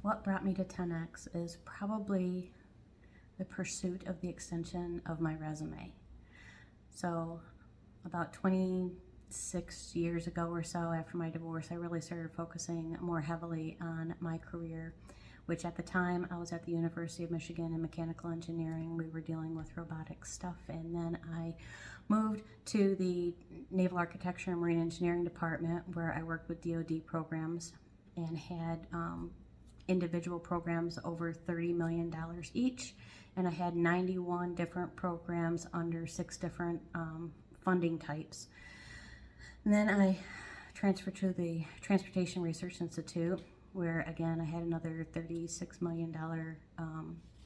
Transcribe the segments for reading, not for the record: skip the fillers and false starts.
what brought me to 10X is probably the pursuit of the extension of my resume. So about 26 years ago or so after my divorce, I really started focusing more heavily on my career, which at the time I was at the University of Michigan in mechanical engineering. We were dealing with robotic stuff, and then I moved to the Naval Architecture and Marine Engineering Department, where I worked with DoD programs and had individual programs over $30 million each, and I had 91 different programs under 6 different funding types. And then I transferred to the Transportation Research Institute, where again I had another $36 million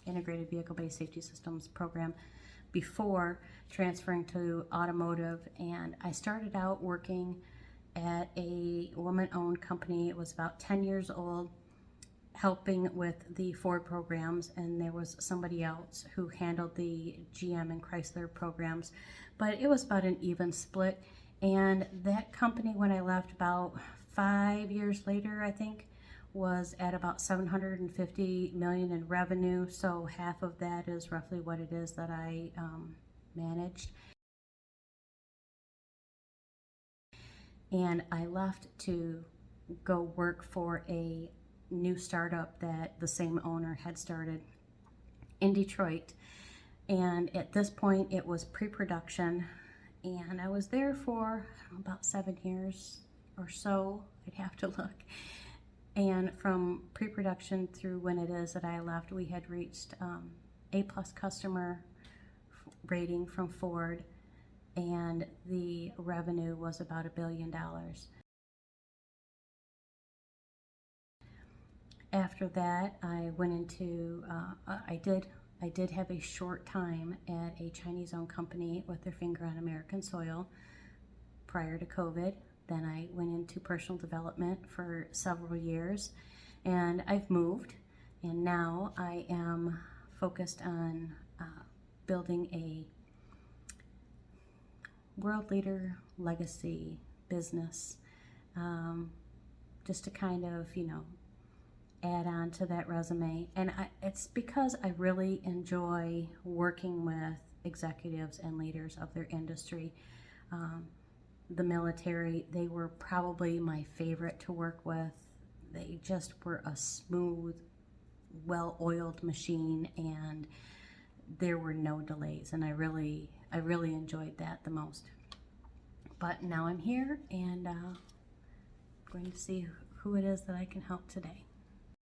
integrated vehicle-based safety systems program before transferring to automotive. And I started out working at a woman-owned company. It was about 10 years old, helping with the Ford programs, and there was somebody else who handled the GM and Chrysler programs, but it was about an even split. And that company, when I left about 5 years later, I think, was at about 750 million in revenue. So half of that is roughly what it is that I managed. And I left to go work for a new startup that the same owner had started in Detroit. And at this point it was pre-production, and I was there for about 7 years or so. I'd have to look. And from pre-production through when it is that I left, we had reached A+ customer rating from Ford, and the revenue was about $1 billion. After that, I went into, I did have a short time at a Chinese-owned company with their finger on American soil prior to COVID. Then I went into personal development for several years, and I've moved, and now I am focused on building a world leader legacy business, just to kind of, add on to that resume. And it's because I really enjoy working with executives and leaders of their industry. The military, they were probably my favorite to work with. They just were a smooth, well-oiled machine, and there were no delays, and I really enjoyed that the most. But now I'm here, and going to see who it is that I can help today.